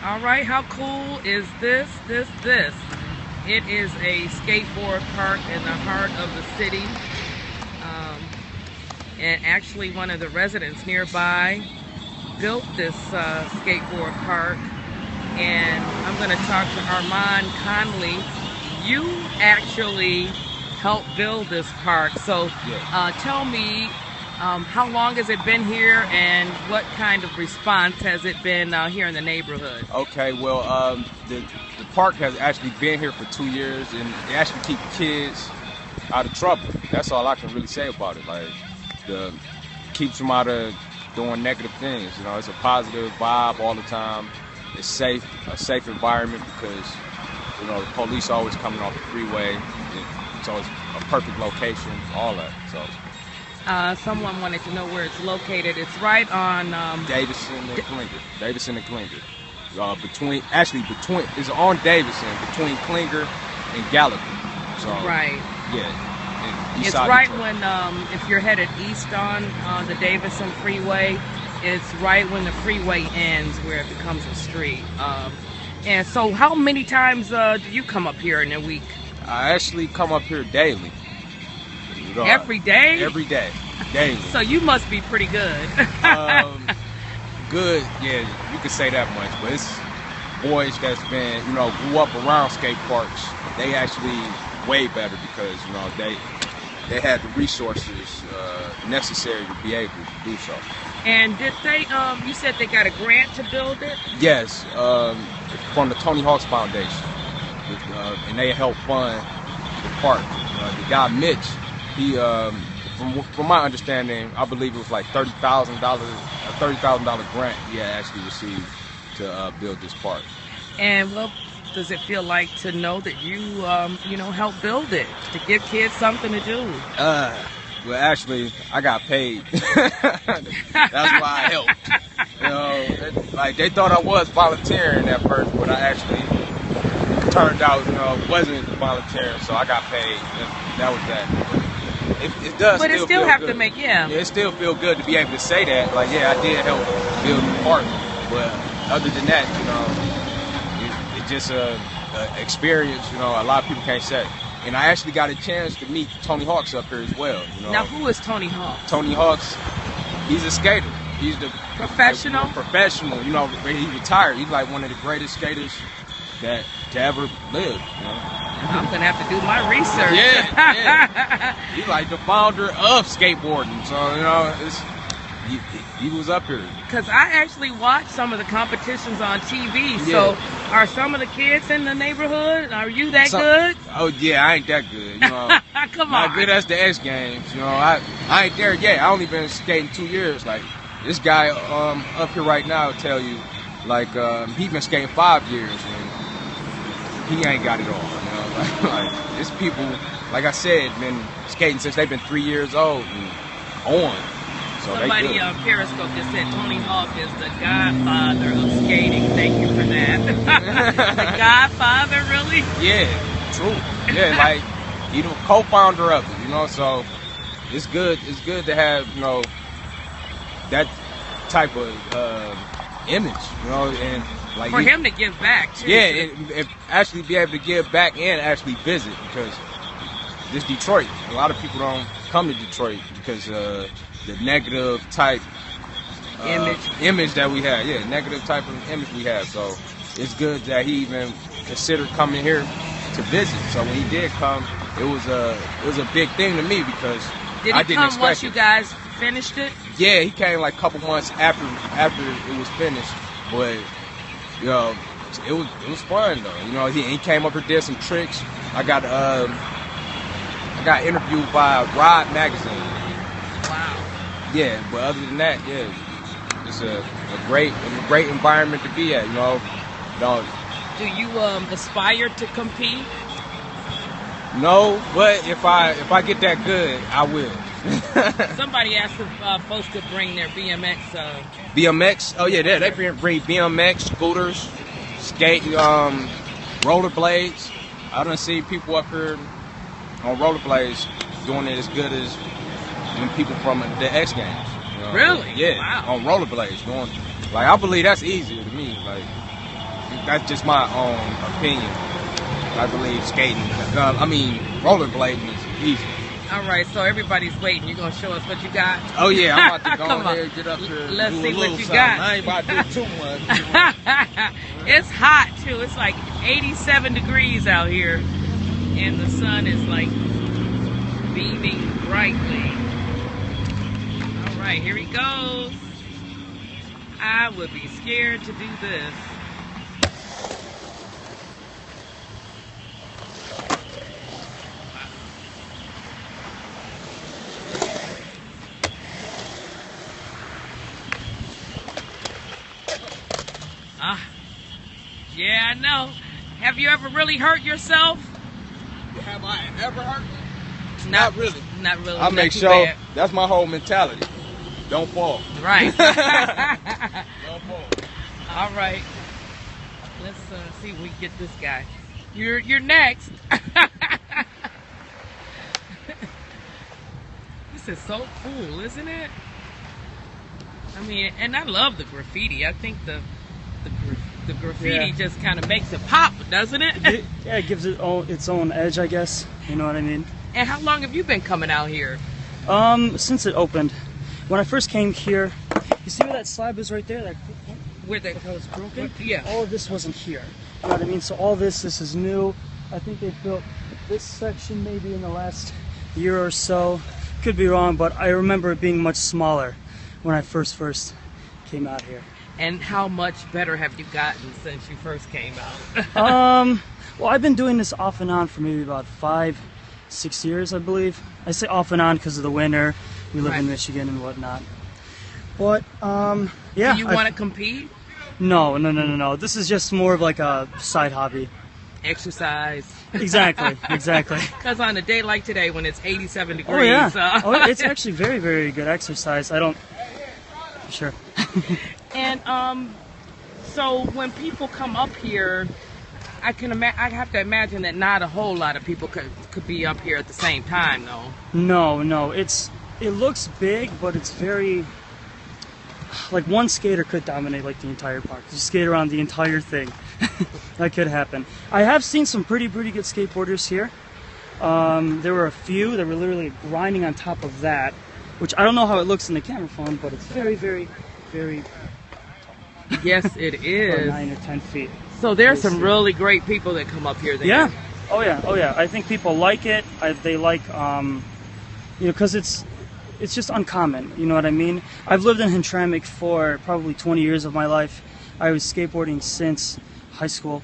All right, how cool is this? It is a skateboard park in the heart of the city. And actually one of the residents nearby built this skateboard park. And I'm going to talk to Armon Coley. You actually helped build this park. So tell me, how long has it been here and what kind of response has it been here in the neighborhood? Okay, well, the park has actually been here for 2 years, and it actually keeps kids out of trouble. That's all I can really say about it. Like, keeps them out of doing negative things. You know, it's a positive vibe all the time. It's safe, a safe environment because, you know, the police are always coming off the freeway. It's always a perfect location, all that. So. Someone wanted to know where it's located. It's right on Davison and Klinger. Davison and Klinger. Between it's on Davison between Klinger and Gallagher. So right. Yeah. It's right when if you're headed east on the Davison Freeway, it's right when the freeway ends where it becomes a street. And so, how many times do you come up here in a week? I actually come up here daily. Every day? Every day. Daily. So you must be pretty good. Good, yeah, you could say that much. But it's boys that's been, you know, grew up around skate parks. They actually way better because, you know, they had the resources necessary to be able to do so. And did they, you said they got a grant to build it? Yes, from the Tony Hawk's Foundation. And they helped fund the park. The guy, Mitch, he, from my understanding, I believe it was like $30,000, a $30,000 grant he had actually received to build this park. And what does it feel like to know that you, you know, helped build it, to give kids something to do? Well, actually, I got paid. That's why I helped. You know, like they thought I was volunteering at first, but I actually turned out, you know, wasn't volunteering, so I got paid. That was that. It does. But still it still feel have good. to make It still feel good to be able to say that. Like, yeah, I did help build the park, but other than that, you know, it's just a experience. You know, a lot of people can't say. And I actually got a chance to meet Tony Hawk's up here as well. You know? Now, who is Tony Hawk? Tony Hawk's, he's a skater. He's the professional. Professional. You know, he retired. He's like one of the greatest skaters to ever live. You know? I'm gonna have to do my research. Yeah. He's like the founder of skateboarding. So, you know, he was up here. Because I actually watch some of the competitions on TV. Yeah. So, are some of the kids in the neighborhood? Are you that good? Oh yeah, I ain't that good. You know, come on. Not good as the X Games. You know, I ain't there yet. I only been skating 2 years. Like this guy up here right now will tell you, like he been skating 5 years and he ain't got it all. You know, like this people, like I said, been skating since they've been 3 years old and on. So somebody on Periscope just said Tony Hawk is the godfather of skating. Thank you for that. The godfather, really? Yeah, true. Yeah, like he's the co-founder of it, you know. So it's good. It's good to have, you know, that type of image, you know, and like for him to give back too. Yeah, and actually be able to give back and actually visit because this Detroit. A lot of people don't come to Detroit because. The negative type image that we have. Yeah, negative type of image we have. So it's good that he even considered coming here to visit. So when he did come, it was a big thing to me because I didn't expect it. Once you guys finished it? Yeah, he came like a couple months after it was finished. But you know, it was fun though. You know, he came up here, did some tricks. I got interviewed by Rod Magazine. Wow. Yeah, but other than that, yeah, it's a great environment to be at. You know, do you aspire to compete? No, but if I get that good, I will. Somebody asked if folks could bring their BMX. BMX? Oh yeah, they bring BMX, scooters, skate, rollerblades. I done see people up here on rollerblades doing it as good as when people from the X Games. You know? Really? Yeah. Wow. On rollerblades, going like I believe that's easier to me. Like that's just my own opinion. I believe skating, rollerblading is easy. All right, so everybody's waiting. You're gonna show us what you got? Oh yeah, I'm about to go Come ahead on. and get up here. And Let's do see a what little you something. got. I ain't about to do too much. It's hot too. It's like 87 degrees out here, and the sun is like beaming brightly. All right, here he goes. I would be scared to do this. Yeah, I know. Have you ever really hurt yourself? Have I ever hurt you? Not really. Not really. I not make too sure bad. that's my whole mentality. Don't fall. Right. Don't fall. All right. Let's see if we can get this guy. You're next. This is so cool, isn't it? I mean, and I love the graffiti. I think the graffiti just kind of makes it pop, doesn't it? Yeah, it gives it its own edge, I guess. You know what I mean? And how long have you been coming out here? Since it opened. When I first came here, you see where that slab is right there? Where the How it's broken? Yeah. All of this wasn't here. You know what I mean? So all this is new. I think they built this section maybe in the last year or so. Could be wrong, but I remember it being much smaller when I first came out here. And how much better have you gotten since you first came out? Well, I've been doing this off and on for maybe about 5-6 years, I believe. I say off and on because of the winter. We live in Michigan and whatnot. But, yeah. Do you want to compete? No. This is just more of like a side hobby. Exercise. Exactly. Because on a day like today when it's 87 degrees. Oh, yeah. Oh, it's actually very, very good exercise. Sure. And so when people come up here, I have to imagine that not a whole lot of people could be up here at the same time, though. No. It looks big, but it's very like one skater could dominate like the entire park. Just skate around the entire thing. That could happen. I have seen some pretty good skateboarders here. There were a few that were literally grinding on top of that, which I don't know how it looks in the camera phone, but it's very Yes, it is. 9 or 10 feet. So there's some really great people that come up here. Yeah. Oh yeah. I think people like it. They like, because it's just uncommon. You know what I mean? I've lived in Hamtramck for probably 20 years of my life. I was skateboarding since high school,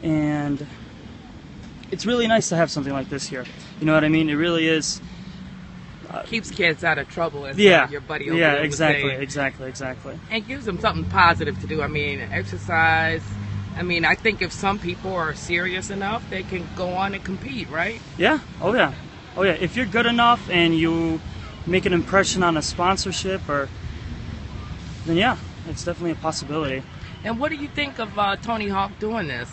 and it's really nice to have something like this here. You know what I mean? It really is. Keeps kids out of trouble, as your buddy over yeah, there exactly, was exactly. And gives them something positive to do. I mean, exercise. I mean, I think if some people are serious enough, they can go on and compete, right? Yeah. Oh yeah. If you're good enough and you make an impression on a sponsorship, then yeah, it's definitely a possibility. And what do you think of Tony Hawk doing this?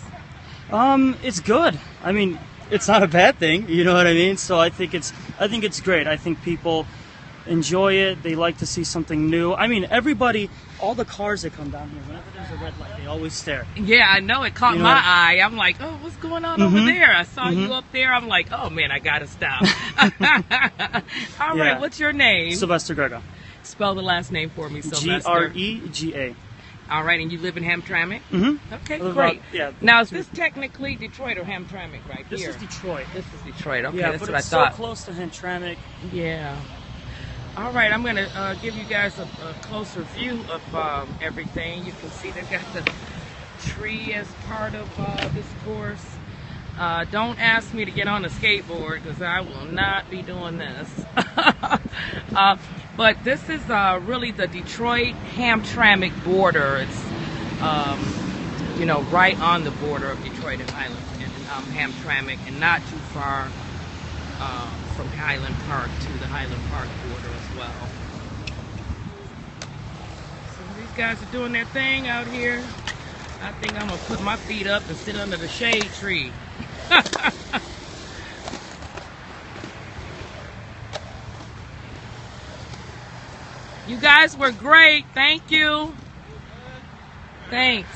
It's good. I mean, it's not a bad thing. You know what I mean? So I think it's great. I think people enjoy it. They like to see something new. I mean, everybody, all the cars that come down here, whenever there's a red light, they always stare. Yeah, I know. It caught my eye. I'm like, oh, what's going on over there? I saw you up there. I'm like, oh, man, I got to stop. All right, what's your name? Sylvester Grega. Spell the last name for me, Sylvester. Grega. All right, and you live in Hamtramck? Mm-hmm. Okay, great. Yeah. Now, is this technically Detroit or Hamtramck right This here? is Detroit. This is Detroit. Okay, Yeah, that's but what it's I thought. so close to Hamtramck. Yeah. All right, I'm going to give you guys a closer view of everything. You can see they've got the tree as part of this course. Don't ask me to get on a skateboard because I will not be doing this. But this is really the Detroit-Hamtramck border. It's, right on the border of Detroit and Hamtramck, and not too far from Highland Park to the Highland Park border as well. So these guys are doing their thing out here. I think I'm going to put my feet up and sit under the shade tree. You guys were great. Thank you. Thanks.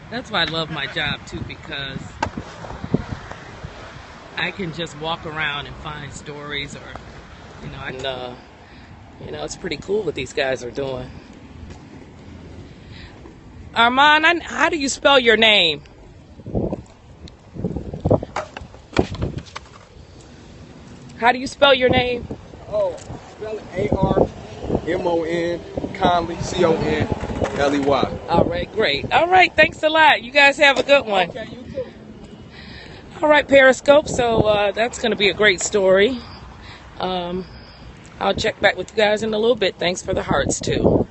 That's why I love my job too, because I can just walk around and find stories, or it's pretty cool what these guys are doing. Armon, how do you spell your name? How do you spell your name? Oh, spell it Armon Conley, Conley. All right, great. All right, thanks a lot. You guys have a good one. Okay, you too. All right, Periscope. So that's going to be a great story. I'll check back with you guys in a little bit. Thanks for the hearts, too.